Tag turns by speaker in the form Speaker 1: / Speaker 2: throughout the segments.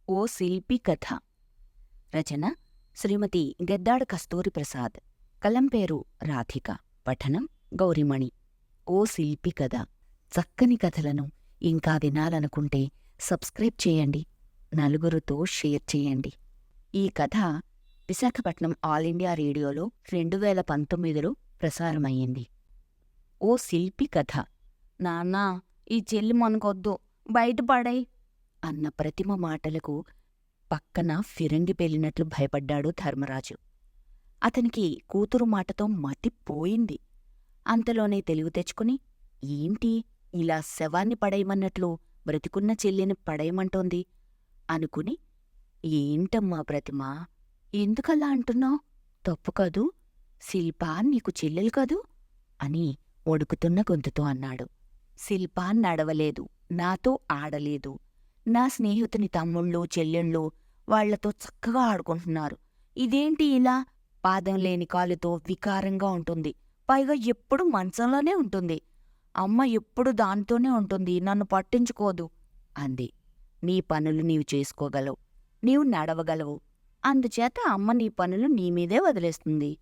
Speaker 1: ఓ శిల్పి కథ. రచన శ్రీమతి గెద్దాడ కస్తూరి ప్రసాద్. కలం పేరు రాధిక. పఠనం గౌరిమణి. ఓ శిల్పి కథ. చక్కని కథలను ఇంకా వినాలనుకుంటే సబ్స్క్రైబ్ చేయండి, నలుగురితో షేర్ చేయండి. ఈ కథ విశాఖపట్నం ఆల్ ఇండియా రేడియోలో 2019లో ప్రసారమయ్యింది. ఓ శిల్పి కథ. నాన్నా, ఈ చెల్లి మనకొద్దు, బయటపడై అన్న ప్రతిమ మాటలకు పక్కన ఫిరంగి పేలినట్లు భయపడ్డాడు ధర్మరాజు. అతనికి కూతురు మాటతో మతిపోయింది. అంతలోనే తెలివి తెచ్చుకుని, ఏంటి ఇలా శవాన్ని పడేయమన్నట్లు బ్రతికున్న చెల్లిని పడేయమంటోంది అనుకుని, ఏంటమ్మా ప్రతిమ, ఎందుకలా అంటున్నావు? తప్పు కదూ, శిల్పా నీకు చెల్లెలు కదూ అని ఒడుకుతున్న గొంతుతో అన్నాడు. శిల్పా నడవలేదు, నాతో ఆడలేదు. నా స్నేహితుని తమ్ముళ్ళు చెల్లెళ్ళు వాళ్లతో చక్కగా ఆడుకుంటున్నారు. ఇదేంటి ఇలా పాదం లేని కాలుతో వికారంగా ఉంటుంది. పైగా ఎప్పుడు మంచంలోనే ఉంటుంది. అమ్మ ఎప్పుడు దాంతోనే ఉంటుంది, నన్ను పట్టించుకోదు అంది. నీ పనులు నీవు చేసుకోగలవు, నీవు నడవగలవు, అందుచేత అమ్మ నీ పనులు నీమీదే వదిలేస్తుంది.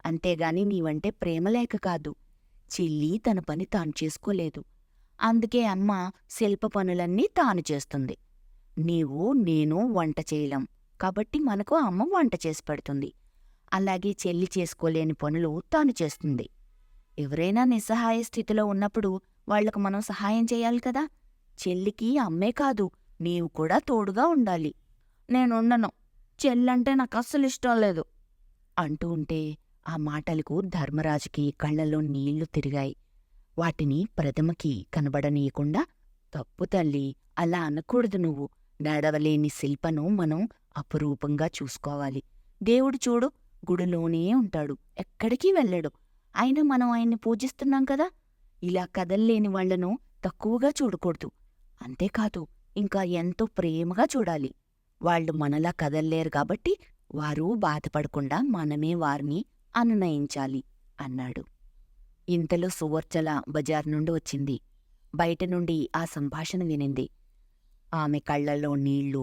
Speaker 1: అంతేగాని నీవంటే ప్రేమలేక కాదు. చెల్లి తన పని తాను చేసుకోలేదు, అందుకే అమ్మ శిల్ప పనులన్నీ తాను చేస్తుంది. నీవు నేను వంట చేయలేం కాబట్టి మనకు అమ్మ వంట చేసి పెడుతుంది. అలాగే చెల్లి చేసుకోలేని పనులు తాను చేస్తుంది. ఎవరైనా నిస్సహాయ స్థితిలో ఉన్నప్పుడు వాళ్లకు మనం సహాయం చేయాలి కదా. చెల్లికి అమ్మే కాదు, నీవు కూడా తోడుగా ఉండాలి. నేనుండను, చెల్లంటే నాకు అస్సలు ఇష్టం లేదు అంటూ ఉంటే ఆ మాటలకు ధర్మరాజుకి కళ్లలో నీళ్లు తిరిగాయి. వాటిని ప్రథమకి కనబడనీయకుండా, తప్పు తల్లి, అలా అనకూడదు. నువ్వు నడవలేని శిల్పను మనం అపురూపంగా చూసుకోవాలి. దేవుడు చూడు, గుడిలోనే ఉంటాడు, ఎక్కడికి వెళ్ళడు. అయినా మనం ఆయన్ని పూజిస్తున్నాం కదా. ఇలా కదల్లేని వాళ్లను తక్కువగా చూడకూడదు. అంతేకాదు, ఇంకా ఎంతో ప్రేమగా చూడాలి. వాళ్లు మనలా కదల్లేరు కాబట్టి వారు బాధపడకుండా మనమే వారిని అనునయించాలి అన్నాడు. ఇంతలో సువర్చల బజార్ నుండి వచ్చింది. బయట నుండి ఆ సంభాషణ వినింది. ఆమె కళ్లలో నీళ్లు,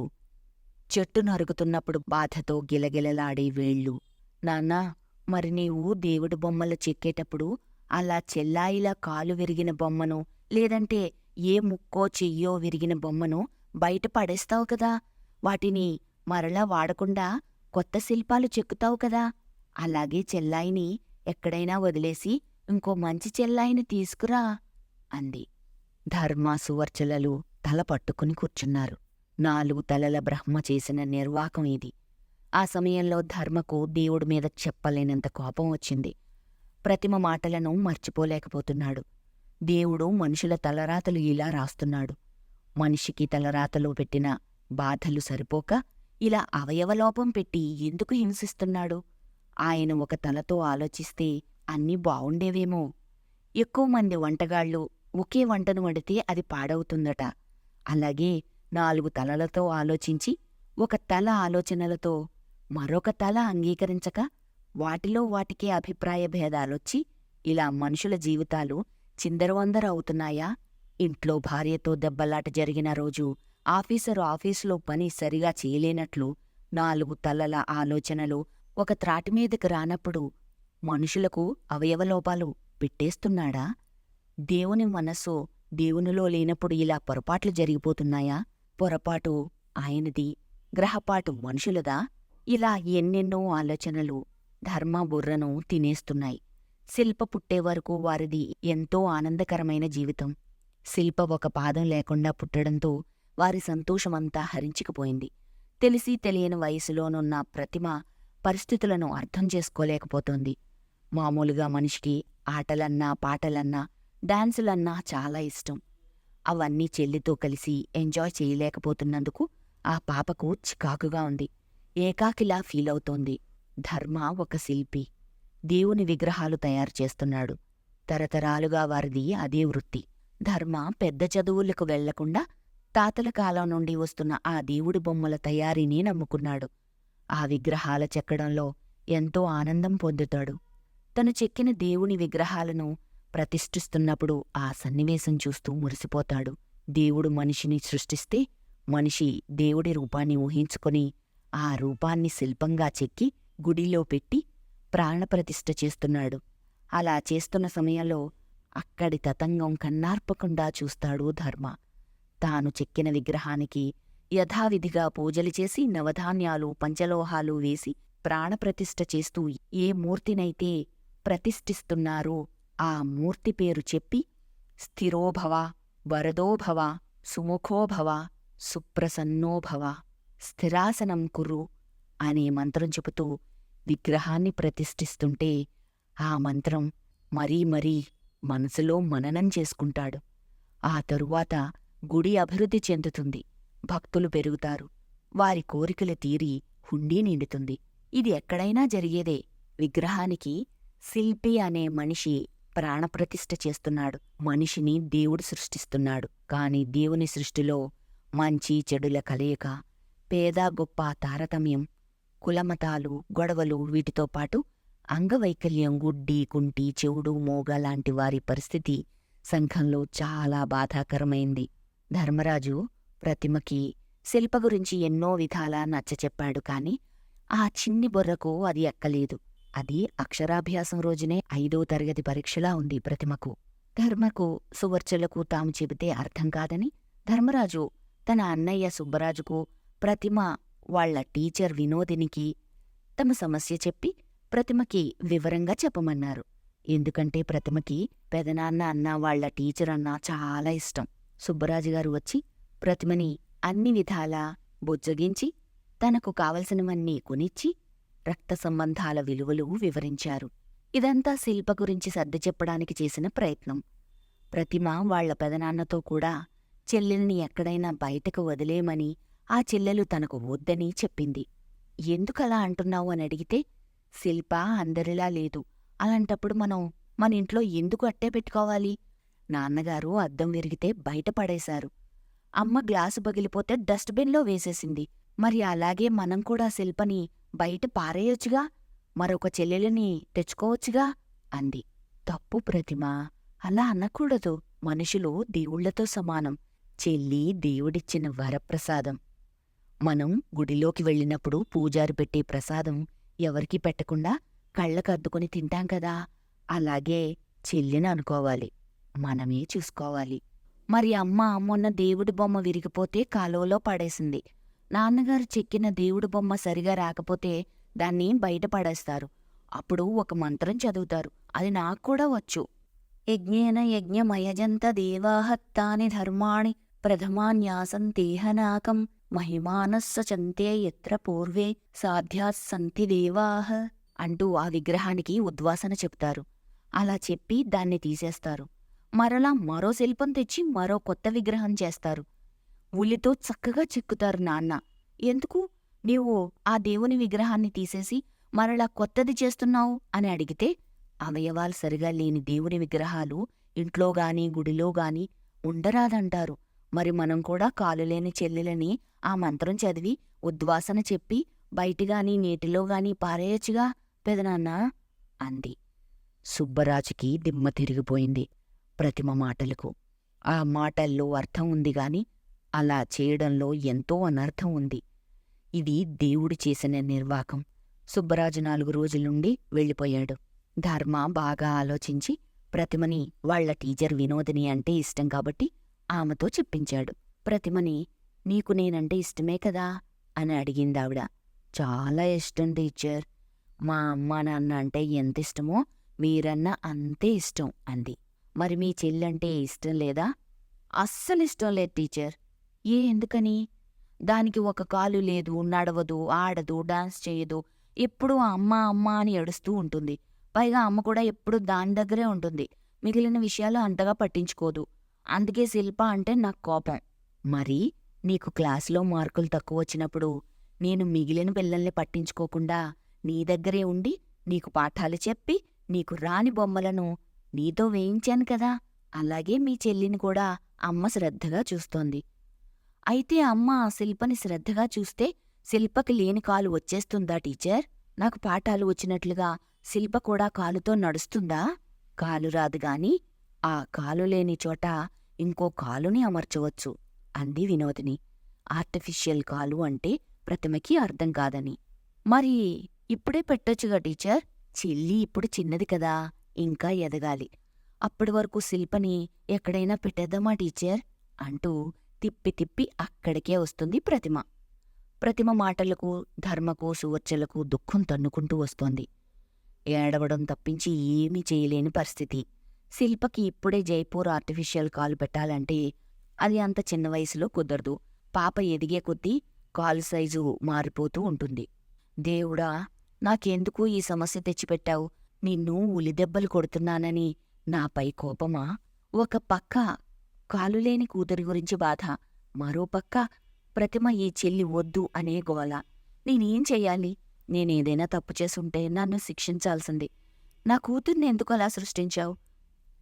Speaker 1: చెట్టు నరుగుతున్నప్పుడు బాధతో గిలగిలలాడే వేళ్ళు. నాన్నా, మరి నీవు దేవుడి బొమ్మలు చెక్కేటప్పుడు అలా చెల్లాయిలా కాలు విరిగిన బొమ్మను, లేదంటే ఏ ముక్కో చెయ్యో విరిగిన బొమ్మను బయట పడేస్తావు కదా. వాటిని మరలా వాడకుండా కొత్త శిల్పాలు చెక్కుతావు కదా. అలాగే చెల్లాయిని ఎక్కడైనా వదిలేసి ఇంకో మంచి చెల్లాయిని తీసుకురా అంది. ధర్మ సువర్చలలు తల పట్టుకుని కూర్చున్నారు. 4 తలల బ్రహ్మ చేసిన నిర్వాకం ఇది. ఆ సమయంలో ధర్మకు దేవుడి మీద చెప్పలేనంత కోపం వచ్చింది. ప్రతిమ మాటలను మర్చిపోలేకపోతున్నాడు. దేవుడు మనుషుల తలరాతలు ఇలా రాస్తున్నాడు. మనిషికి తలరాతలో పెట్టిన బాధలు సరిపోక ఇలా అవయవలోపం పెట్టి ఎందుకు హింసిస్తున్నాడు? ఆయన ఒక తలతో ఆలోచిస్తే అన్నీ బావుండేవేమో. ఎక్కువ మంది వంటగాళ్ళు ఒకే వంటను వండితే అది పాడవుతుందట. అలాగే 4 తలలతో ఆలోచించి ఒక తల ఆలోచనలతో మరొక తల అంగీకరించక వాటిలో వాటికే అభిప్రాయ భేదాలొచ్చి ఇలా మనుషుల జీవితాలు చిందరవందర అవుతున్నాయా? ఇంట్లో భార్యతో దెబ్బలాట జరిగిన రోజు ఆఫీసరు ఆఫీసులో పని సరిగా చేయలేనట్లు 4 తలల ఆలోచనలు ఒక త్రాటిమీదకి రానప్పుడు మనుషులకు అవయవలోపాలు పెట్టేస్తున్నాడా? దేవుని మనస్సు దేవునిలో లేనప్పుడు ఇలా పొరపాట్లు జరిగిపోతున్నాయా? పొరపాటు ఆయనది, గ్రహపాటు మనుషులదా? ఇలా ఎన్నెన్నో ఆలోచనలు ధర్మ బుర్రను తినేస్తున్నాయి. శిల్ప పుట్టేవరకు వారిది ఎంతో ఆనందకరమైన జీవితం. శిల్ప ఒక పాదం లేకుండా పుట్టడంతో వారి సంతోషమంతా హరించుకుపోయింది. తెలిసి తెలియని వయసులోనున్న ప్రతిమ పరిస్థితులను అర్థం చేసుకోలేకపోతోంది. మామూలుగా మనిషికి ఆటలన్నా, పాటలన్నా, డాన్సులన్నా చాలా ఇష్టం. అవన్నీ చెల్లితో కలిసి ఎంజాయ్ చేయలేకపోతున్నందుకు ఆ పాపకు చికాకుగా ఉంది. ఏకాకిలా ఫీలవుతోంది. ధర్మ ఒక శిల్పి. దేవుని విగ్రహాలు తయారు చేస్తున్నాడు. తరతరాలుగా వారిది అదే వృత్తి. ధర్మ పెద్ద చదువులకు వెళ్లకుండా తాతల కాలం నుండి వస్తున్న ఆ దేవుడి బొమ్మల తయారీని నమ్ముకున్నాడు. ఆ విగ్రహాల చెక్కడంలో ఎంతో ఆనందం పొందుతాడు. తను చెక్కిన దేవుని విగ్రహాలను ప్రతిష్ఠిస్తున్నప్పుడు ఆ సన్నివేశం చూస్తూ మురిసిపోతాడు. దేవుడు మనిషిని సృష్టిస్తే మనిషి దేవుడి రూపాన్ని ఊహించుకొని ఆ రూపాన్ని శిల్పంగా చెక్కి గుడిలో పెట్టి ప్రాణప్రతిష్ఠ చేస్తున్నాడు. అలా చేస్తున్న సమయంలో అక్కడి తతంగం కన్నార్పకుండా చూస్తాడు ధర్మ. తాను చెక్కిన విగ్రహానికి యథావిధిగా పూజలు చేసి నవధాన్యాలు పంచలోహాలు వేసి ప్రాణప్రతిష్ఠ చేస్తూ ఏ మూర్తినైతే ప్రతిష్ఠిస్తున్నారో ఆ మూర్తి పేరు చెప్పి స్థిరోభవ, వరదోభవ, సుముఖోభవ, సుప్రసన్నోభవ, స్థిరాసనం కురు అనే మంత్రం చెబుతూ విగ్రహాన్ని ప్రతిష్ఠిస్తుంటే ఆ మంత్రం మరీ మరీ మనసులో మననం చేసుకుంటాడు. ఆ తరువాత గుడి అభివృద్ధి చెందుతుంది. భక్తులు పెరుగుతారు. వారి కోరికలు తీరి హుండీ నిండుతుంది. ఇది ఎక్కడైనా జరిగేదే. విగ్రహానికి శిల్పి అనే మనిషి ప్రాణప్రతిష్ఠ చేస్తున్నాడు. మనిషిని దేవుడు సృష్టిస్తున్నాడు. కాని దేవుని సృష్టిలో మంచి చెడుల కలయిక, పేద గొప్ప తారతమ్యం, కులమతాలు, గొడవలు, వీటితో పాటు అంగవైకల్యం, గుడ్డి, కుంటి, చెవుడు, మోగ లాంటి వారి పరిస్థితి సంఘంలో చాలా బాధాకరమైంది. ధర్మరాజు ప్రతిమకి శిల్ప గురించి ఎన్నో విధాలా నచ్చచెప్పాడు. కాని ఆ చిన్ని బొర్రకు అది ఎక్కలేదు. అది అక్షరాభ్యాసం రోజునే 5వ తరగతి పరీక్షలా ఉంది ప్రతిమకు. ధర్మకు, సువర్చలకు తాము చెబితే అర్థం కాదని ధర్మరాజు తన అన్నయ్య సుబ్బరాజుకు, ప్రతిమ వాళ్ల టీచర్ వినోదినికి తమ సమస్య చెప్పి ప్రతిమకి వివరంగా చెప్పమన్నారు. ఎందుకంటే ప్రతిమకి పెదనాన్న అన్న వాళ్ల టీచర్ అన్నా చాలా ఇష్టం. సుబ్బరాజుగారు వచ్చి ప్రతిమని అన్ని విధాలా బుజ్జగించి తనకు కావలసినవన్నీ కొనిచ్చి రక్త సంబంధాల విలువలు వివరించారు. ఇదంతా శిల్ప గురించి సర్ది చెప్పడానికి చేసిన ప్రయత్నం. ప్రతిమ వాళ్ల పెదనాన్నతో కూడా చెల్లెల్ని ఎక్కడైనా బయటకు వదిలేయమని, ఆ చెల్లెలు తనకు వద్దని చెప్పింది. ఎందుకలా అంటున్నావు అని అడిగితే, శిల్ప అందరిలా లేదు. అలాంటప్పుడు మనం మన ఇంట్లో ఎందుకు అట్టే పెట్టుకోవాలి? నాన్నగారు అద్దం విరిగితే బయట పడేశారు. అమ్మ గ్లాసు పగిలిపోతే డస్ట్బిన్లో వేసేసింది. మరి అలాగే మనం కూడా శిల్పని బయట పారేయొచ్చుగా, మరొక చెల్లెలిని తెచ్చుకోవచ్చుగా అంది. తప్పు ప్రతిమ, అలా అనకూడదు. మనుషులు దేవుళ్లతో సమానం. చెల్లి దేవుడిచ్చిన వరప్రసాదం. మనం గుడిలోకి వెళ్ళినప్పుడు పూజారి పెట్టే ప్రసాదం ఎవరికీ పెట్టకుండా కళ్ళకద్దుకుని తింటాం కదా, అలాగే చెల్లిని అనుకోవాలి. మనమే చూసుకోవాలి. మరి అమ్మ మొన్న దేవుడి బొమ్మ విరిగిపోతే కాలువలో పడేసింది. నాన్నగారు చెక్కిన దేవుడి బొమ్మ సరిగా రాకపోతే దాన్ని బయట పడేస్తారు. అప్పుడు ఒక మంత్రం చదువుతారు. అది నాక్కూడా వచ్చు. యజ్ఞేన యజ్ఞమయజంత దేవాహత్తాని ధర్మాణి ప్రథమాన్యాసంతేహనాకం మహిమానస్స చంతే యత్ర పూర్వే సాధ్యాస్సంతి దేవాహ అంటూ ఆ విగ్రహానికి ఉద్వాసన చెప్తారు. అలా చెప్పి దాన్ని తీసేస్తారు. మరలా మరో శిల్పం తెచ్చి మరో కొత్త విగ్రహం చేస్తారు. ఉల్లితో చక్కగా చెక్కుతారు. నాన్న, ఎందుకు నీవు ఆ దేవుని విగ్రహాన్ని తీసేసి మరలా కొత్తది చేస్తున్నావు అని అడిగితే, అవయవాలు సరిగా లేని దేవుని విగ్రహాలు ఇంట్లోగాని గుడిలోగాని ఉండరాదంటారు. మరి మనం కూడా కాలులేని చెల్లెలని ఆ మంత్రం చదివి ఉద్వాసన చెప్పి బయటిగాని నీటిలోగాని పారేయచ్చుగా పెదనాన్నా అంది. సుబ్బరాజుకి దిమ్మ తిరిగిపోయింది ప్రతిమ మాటలకు. ఆ మాటల్లో అర్థం ఉందిగాని అలా చేయడంలో ఎంతో అనర్థం ఉంది. ఇది దేవుడు చేసిన నిర్వాకం. సుబ్బరాజు 4 రోజులుండి వెళ్ళిపోయాడు. ధర్మ బాగా ఆలోచించి ప్రతిమని వాళ్ల టీచర్ వినోదిని అంటే ఇష్టం కాబట్టి ఆమెతో చెప్పించాడు. ప్రతిమని, నీకు నేనంటే ఇష్టమే కదా అని అడిగిందావిడ. చాలా ఇష్టం టీచర్. మా అమ్మా నాన్న అంటే ఎంత ఇష్టమో మీరన్నా అంతే ఇష్టం అంది. మరి మీ చెల్లంటే ఇష్టం లేదా? అస్సలిష్టం లేదు టీచర్. ఎందుకని? దానికి ఒక కాలు లేదు, నడవదు, ఆడదు, డాన్స్ చేయదు. ఎప్పుడూ అమ్మ అమ్మ అని ఏడుస్తూ ఉంటుంది. పైగా అమ్మ కూడా ఎప్పుడూ దాని దగ్గరే ఉంటుంది. మిగిలిన విషయాలు అంతగా పట్టించుకోదు. అందుకే శిల్ప అంటే నాకు కోపం. మరి నీకు క్లాసులో మార్కులు తక్కువ వచ్చినప్పుడు నేను మిగిలిన పిల్లల్ని పట్టించుకోకుండా నీ దగ్గరే ఉండి నీకు పాఠాలు చెప్పి నీకు రాని బొమ్మలను నీతో వేయించాను కదా, అలాగే మీ చెల్లిని కూడా అమ్మ శ్రద్ధగా చూస్తోంది. అయితే అమ్మ ఆ శిల్పని శ్రద్ధగా చూస్తే శిల్పకి లేని కాలు వచ్చేస్తుందా టీచర్? నాకు పాఠాలు వచ్చినట్లుగా శిల్ప కూడా కాలుతో నడుస్తుందా? కాలు రాదుగాని ఆ కాలు లేని చోట ఇంకో కాలుని అమర్చవచ్చు అంది వినోదిని. ఆర్టిఫిషియల్ కాలు అంటే ప్రతిమకి అర్థం కాదని. మరి ఇప్పుడే పెట్టొచ్చుగా టీచర్, చెల్లి ఇప్పుడు చిన్నది కదా, ఇంకా ఎదగాలి. అప్పటి వరకు శిల్పని ఎక్కడైనా పెట్టేద్దామా టీచర్ అంటూ తిప్పి తిప్పి అక్కడికే వస్తుంది ప్రతిమ. ప్రతిమ మాటలకు ధర్మకు సువర్చలకు దుఃఖం తన్నుకుంటూ వస్తోంది. ఏడవడం తప్పించి ఏమీ చేయలేని పరిస్థితి. శిల్పకి ఇప్పుడే జైపూర్ ఆర్టిఫిషియల్ కాలు పెట్టాలంటే అది అంత చిన్న వయసులో కుదరదు. పాప ఎదిగే కొద్దీ కాలు సైజు మారిపోతూ ఉంటుంది. దేవుడా, నాకెందుకు ఈ సమస్య తెచ్చిపెట్టావు? నిన్ను ఉలిదెబ్బలు కొడుతున్నానని నాపై కోపమా? ఒక పక్క కాలులేని కూతురి గురించి బాధ, మరోపక్క ప్రతిమ ఈ చెల్లి వద్దు అనే గోల. నేనేం చెయ్యాలి? నేనేదైనా తప్పు చేసుంటే నన్ను శిక్షించాల్సింది. నా కూతుర్ని ఎందుకు అలా సృష్టించావు?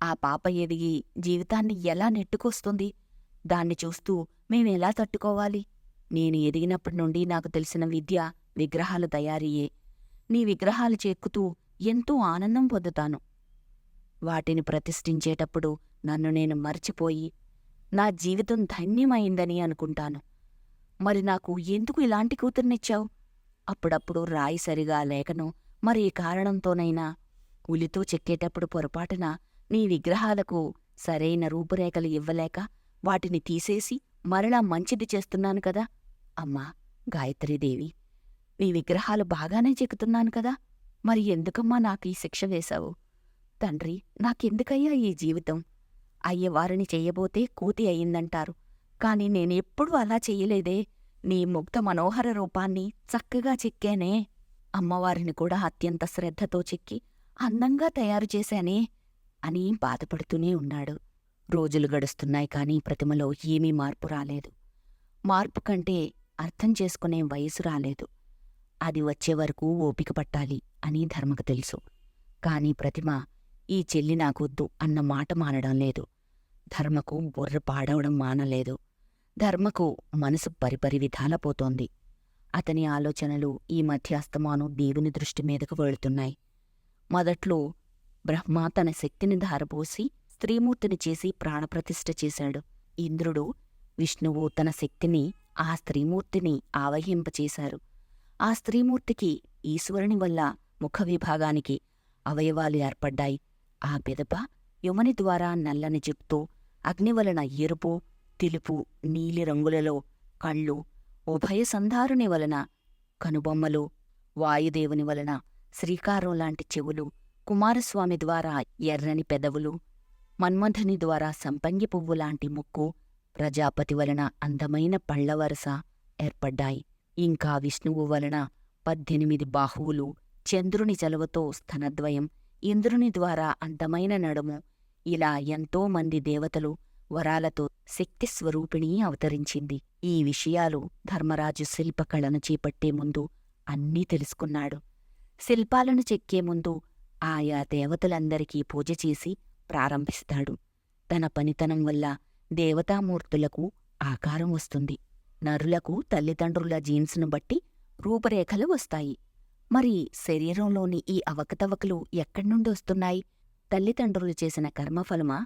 Speaker 1: ఆ పాప ఎదిగి జీవితాన్ని ఎలా నెట్టుకొస్తుంది? దాన్ని చూస్తూ మేమెలా తట్టుకోవాలి? నేను ఎదిగినప్పటి నుండి నాకు తెలిసిన విద్య విగ్రహాల తయారీయే. నీ విగ్రహాలు చెక్కుతూ ఎంతో ఆనందం పొందుతాను. వాటిని ప్రతిష్ఠించేటప్పుడు నన్ను నేను మర్చిపోయి నా జీవితం ధన్యమైందని అనుకుంటాను. మరి నాకు ఎందుకు ఇలాంటి కూతుర్నిచ్చావు? అప్పుడప్పుడు రాయి సరిగా లేకనో మరి ఈ కారణంతోనైనా ఉలితో చెక్కేటప్పుడు పొరపాటున నీ విగ్రహాలకు సరైన రూపురేఖలు ఇవ్వలేక వాటిని తీసేసి మరలా మంచిది చేస్తున్నాను కదా. అమ్మా గాయత్రీదేవి, నీ విగ్రహాలు బాగానే చెక్కుతున్నాను కదా, మరి ఎందుకమ్మా నాకు ఈ శిక్ష వేశావు? తండ్రి, నాకెందుకయ్యా ఈ జీవితం? అయ్యవారిని చెయ్యబోతే కోతి అయిందంటారు, కాని నేనెప్పుడూ అలా చెయ్యలేదే. నీ ముగ్ధ మనోహర రూపాన్ని చక్కగా చెక్కానే. అమ్మవారిని కూడా అత్యంత శ్రద్ధతో చెక్కి అందంగా తయారు చేశానే అని బాధపడుతూనే ఉన్నాడు. రోజులు గడుస్తున్నాయి కానీ ప్రతిమలో ఏమీ మార్పు రాలేదు. మార్పు కంటే అర్థం చేసుకునే వయసు రాలేదు. అది వచ్చేవరకు ఓపిక పట్టాలి అని ధర్మకు తెలుసు. కాని ప్రతిమ ఈ చెల్లి నాకొద్దు అన్న మాట మానడం లేదు. ధర్మకు బుర్ర పాడవడం మానలేదు. ధర్మకు మనసు పరిపరి విధాల పోతోంది. అతని ఆలోచనలు ఈ మధ్య అస్తమానం దేవుని దృష్టి మీదకు వెళుతున్నాయి. మొదట్లో బ్రహ్మ తన శక్తిని ధారపోసి స్త్రీమూర్తిని చేసి ప్రాణప్రతిష్ఠ చేశాడు. ఇంద్రుడు, విష్ణువు తన శక్తిని ఆ స్త్రీమూర్తిని ఆవహింపచేశారు. ఆ స్త్రీమూర్తికి ఈశ్వరుని వల్ల ముఖ విభాగానికి అవయవాలు ఏర్పడ్డాయి. ఆ పిదప యుమని ద్వారా నల్లని జుట్టు, అగ్ని వలన ఎరుపు, తెలుపు, నీలి రంగులలో కళ్ళు, ఉభయ సంధారుని వలన కనుబొమ్మలు, వాయుదేవుని వలన శ్రీకారం లాంటి చెవులు, కుమారస్వామి ద్వారా ఎర్రని పెదవులు, మన్మథుని ద్వారా సంపంగి పువ్వులాంటి ముక్కు, ప్రజాపతి వలన అందమైన పళ్లవరస ఏర్పడ్డాయి. ఇంకా విష్ణువు వలన 18 బాహువులు, చంద్రుని చలవతో స్తనద్వయం, ఇంద్రుని ద్వారా అందమైన నడుము, ఇలా ఎంతోమంది దేవతలు వరాలతో శక్తిస్వరూపిణి అవతరించింది. ఈ విషయాలు ధర్మరాజు శిల్పకళను చేపట్టే ముందు అన్నీ తెలుసుకున్నాడు. శిల్పాలను చెక్కే ముందు ఆయా దేవతలందరికీ పూజ చేసి ప్రారంభిస్తాడు. తన పనితనం వల్ల దేవతామూర్తులకు ఆకారం వస్తుంది. నరులకు తల్లిదండ్రుల జీన్స్ను బట్టి రూపురేఖలు వస్తాయి. మరి శరీరంలోని ఈ అవకతవకలు ఎక్కడ్నుండి వస్తున్నాయి? తల్లిదండ్రులు చేసిన కర్మఫలమా?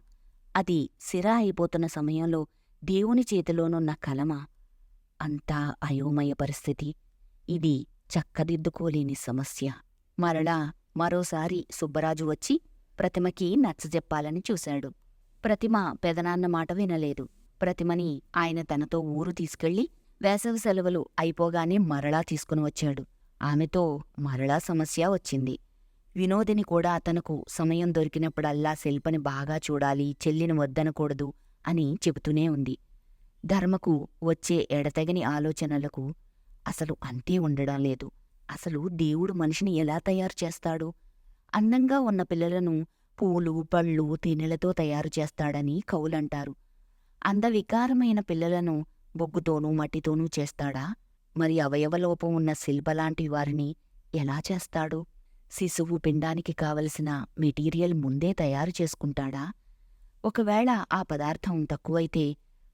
Speaker 1: అది సిరా అయిపోతున్న సమయంలో దేవుని చేతిలోనున్న కలమా? అంతా అయోమయ పరిస్థితి. ఇది చక్కదిద్దుకోలేని సమస్య. మరలా మరోసారి సుబ్బరాజు వచ్చి ప్రతిమకి నచ్చజెప్పాలని చూశాడు. ప్రతిమ పెదనాన్న మాట వినలేదు. ప్రతిమని ఆయన తనతో ఊరు తీసుకెళ్లి వేసవి సెలవులు అయిపోగానే మరలా తీసుకుని వచ్చాడు. ఆమెతో మరలా సమస్య వచ్చింది. వినోదిని కూడా తనకు సమయం దొరికినప్పుడల్లా శిల్పని బాగా చూడాలి, చెల్లిని వద్దనకూడదు అని చెబుతూనే ఉంది. ధర్మకు వచ్చే ఎడతెగని ఆలోచనలకు అసలు అంతే ఉండడం లేదు. అసలు దేవుడు మనిషిని ఎలా తయారు చేస్తాడు? అందంగా ఉన్న పిల్లలను పూలు, పళ్ళు, తేనెలతో తయారు చేస్తాడని కవులంటారు. అందవికారమైన పిల్లలను బొగ్గుతోనూ మట్టితోనూ చేస్తాడా? మరి అవయవలోపం ఉన్న శిల్పలాంటి వారిని ఎలా చేస్తాడు? శిశువు పిండానికి కావలసిన మెటీరియల్ ముందే తయారు చేసుకుంటాడా? ఒకవేళ ఆ పదార్థం తక్కువైతే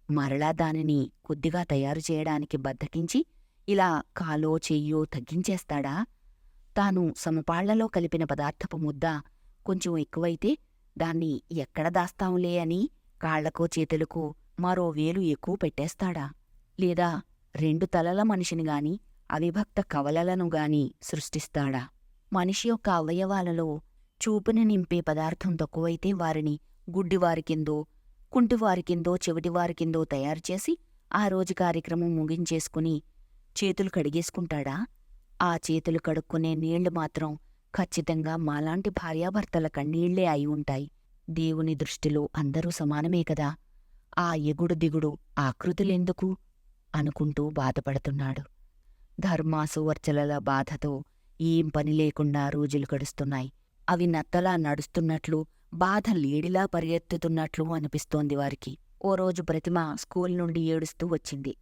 Speaker 1: మరలా దానిని కొద్దిగా తయారు చేయడానికి బద్దకించి ఇలా కాలో చెయ్యో తగ్గించేస్తాడా? తాను సమపాళ్లలో కలిపిన పదార్థపు ముద్ద కొంచెం ఎక్కువైతే దాన్ని ఎక్కడ దాస్తాంలే అని కాళ్లకో చేతులకో మరో వేలు ఎక్కువ పెట్టేస్తాడా? లేదా రెండు తలల మనిషిని గాని అవిభక్త కవలలను గాని సృష్టిస్తాడా? మనిషి యొక్క అవయవాలలో చూపుని నింపే పదార్థం తక్కువైతే వారిని గుడ్డివారికిందో కుంటివారికిందో చెవిటివారికిందో తయారుచేసి ఆ రోజు కార్యక్రమం ముగించేసుకుని చేతులు కడిగేసుకుంటాడా? ఆ చేతులు కడుక్కునే నీళ్లు మాత్రం ఖచ్చితంగా మాలాంటి భార్యాభర్తల కన్నీళ్లే అయి ఉంటాయి. దేవుని దృష్టిలో అందరూ సమానమే కదా, ఆ ఎగుడు దిగుడు ఆకృతులెందుకు అనుకుంటూ బాధపడుతున్నాడు. ధర్మాసువర్చలల బాధతో ఏం పని లేకుండా రోజులు గడుస్తున్నాయి. అవి నత్తలా నడుస్తున్నట్లు, బాధ లేడిలా పరిగెత్తుతున్నట్లు అనిపిస్తోంది వారికి. ఓ రోజు ప్రతిమ స్కూల్ నుండి ఏడుస్తూ వచ్చింది.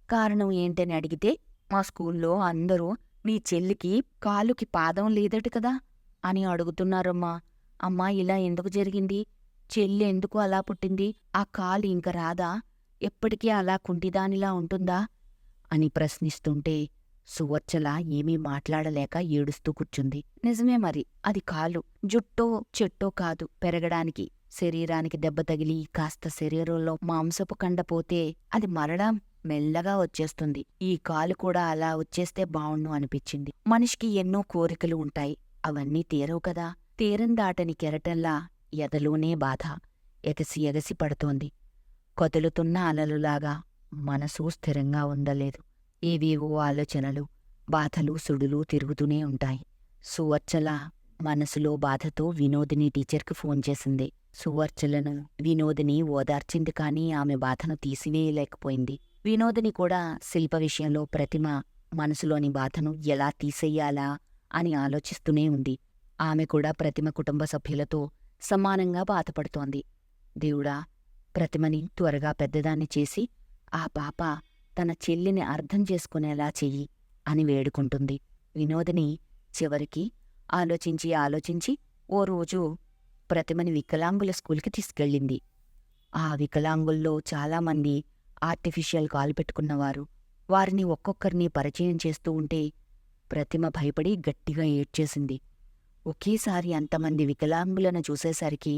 Speaker 1: కారణం ఏంటని అడిగితే, మా స్కూల్లో అందరూ మీ చెల్లికి కాలుకి పాదం లేదట కదా అని అడుగుతున్నారమ్మా. అమ్మా, ఇలా ఎందుకు జరిగింది? చెల్లి ఎందుకు అలా పుట్టింది? ఆ కాలు ఇంక రాదా? ఎప్పటికీ అలా కుంటిదానిలా ఉంటుందా అని ప్రశ్నిస్తుంటే సువర్చల ఏమీ మాట్లాడలేక ఏడుస్తూ కూర్చుంది. నిజమే మరి, అది కాలు. జుట్టో చెట్టో కాదు పెరగడానికి. శరీరానికి దెబ్బ తగిలి కాస్త శరీరంలో మాంసపు కండ పోతే అది మరలా మెల్లగా వచ్చేస్తుంది. ఈ కాలు కూడా అలా వచ్చేస్తే బావుణ్ణు అనిపించింది. మనిషికి ఎన్నో కోరికలు ఉంటాయి, అవన్నీ తీరవు కదా. తీరం దాటని కెరటంలా ఎదలోనే బాధ ఎగసి ఎగసి పడుతోంది. కదులుతున్న అలలులాగా మనసు స్థిరంగా ఉండలేదు. ఏవేవో ఆలోచనలు, బాధలు, సుడులు తిరుగుతూనే ఉంటాయి. సువర్చల మనసులో బాధతో వినోదిని టీచర్కి ఫోన్ చేసింది. సువర్చలను వినోదిని ఓదార్చింది, కానీ ఆమె బాధను తీసివేయలేకపోయింది. వినోదిని కూడా శిల్ప విషయంలో ప్రతిమ మనసులోని బాధను ఎలా తీసెయ్యాలా అని ఆలోచిస్తూనే ఉంది. ఆమె కూడా ప్రతిమ కుటుంబ సభ్యులతో సమానంగా బాధపడుతోంది. దేవుడా, ప్రతిమని త్వరగా పెద్దదాన్ని చేసి ఆ పాప తన చెల్లిని అర్థం చేసుకునేలా చెయ్యి అని వేడుకుంటుంది. వినోదిని చివరికి ఆలోచించి ఓ రోజు ప్రతిమని వికలాంగుల స్కూల్కి తీసుకెళ్ళింది. ఆ వికలాంగుల్లో చాలామంది ఆర్టిఫిషియల్ కాలు పెట్టుకున్నవారు. వారిని ఒక్కొక్కరిని పరిచయం చేస్తూ ఉంటే ప్రతిమ భయపడి గట్టిగా ఏడ్చేసింది. ఒకేసారి అంతమంది వికలాంగులను చూసేసరికి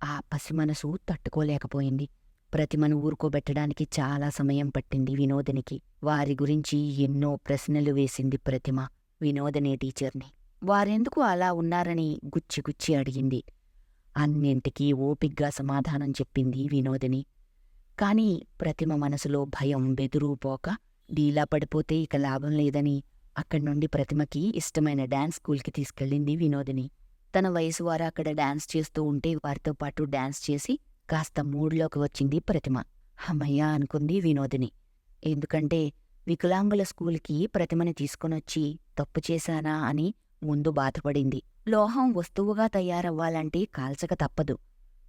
Speaker 1: ఆ పసిమనసు తట్టుకోలేకపోయింది. ప్రతిమను ఊరుకోబెట్టడానికి చాలా సమయం పట్టింది వినోదినికి. వారి గురించి ఎన్నో ప్రశ్నలు వేసింది ప్రతిమ వినోదిని టీచర్ని. వారెందుకు అలా ఉన్నారని గుచ్చి అడిగింది. అన్నింటికీ ఓపిగ్గా సమాధానం చెప్పింది వినోదిని. కాని ప్రతిమ మనసులో భయం బెదురు పోక డీలా పడిపోతే ఇక లాభం లేదని అక్కడ్నుండి ప్రతిమకి ఇష్టమైన డాన్స్ స్కూల్కి తీసుకెళ్ళింది వినోదిని. తన వయసు వారు అక్కడ డాన్స్ చేస్తూ ఉంటే వారితో పాటు డాన్స్ చేసి కాస్త మూడ్లోకి వచ్చింది ప్రతిమ. హమ్మయ్యా అనుకుంది వినోదిని. ఎందుకంటే వికలాంగుల స్కూల్కి ప్రతిమని తీసుకునొచ్చి తప్పు చేశానా అని ముందు బాధపడింది. లోహం వస్తువుగా తయారవ్వాలంటే కాల్చక తప్పదు.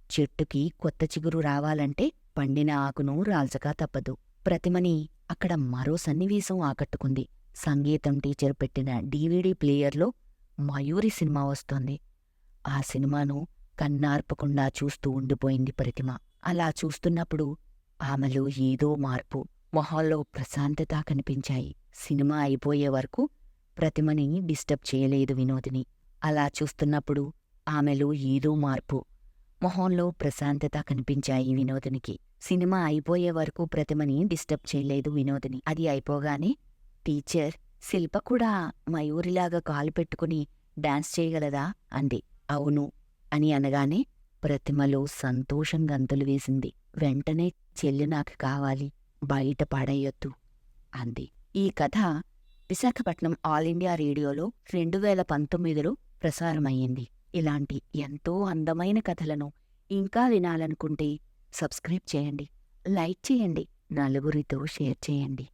Speaker 1: చెట్టుకి కొత్త చిగురు రావాలంటే పండిన ఆకును రాల్చక తప్పదు. ప్రతిమని అక్కడ మరో సన్నివేశం ఆకట్టుకుంది. సంగీతం టీచర్ పెట్టిన DVD ప్లేయర్లో మయూరి సినిమా వస్తోంది. ఆ సినిమాను కన్నార్పకుండా చూస్తూ ఉండిపోయింది ప్రతిమ. అలా చూస్తున్నప్పుడు ఆమెలో ఏదో మార్పు, మొహంలో ప్రశాంతత కనిపించాయి. సినిమా అయిపోయే వరకు ప్రతిమని డిస్టర్బ్ చేయలేదు వినోదిని. అలా చూస్తున్నప్పుడు ఆమెలో ఏదో మార్పు, మొహంలో ప్రశాంతత కనిపించాయి వినోదినికి. సినిమా అయిపోయే వరకు ప్రతిమని డిస్టర్బ్ చేయలేదు వినోదిని. అది అయిపోగానే టీచర్, శిల్ప కూడా మయూరిలాగా కాలు పెట్టుకుని డాన్స్ చేయగలదా అంది. అవును అని అనగానే ప్రతిమలో సంతోషం గంతులు వేసింది. వెంటనే చెల్లి నాకు కావాలి, బయట పాడేయొద్దు అంది. ఈ కథ విశాఖపట్నం ఆల్ ఇండియా రేడియోలో 2019లో ప్రసారమయ్యింది. ఇలాంటి ఎంతో అందమైన కథలను ఇంకా వినాలనుకుంటే సబ్స్క్రైబ్ చేయండి, లైక్ చేయండి, నలుగురితో షేర్ చేయండి.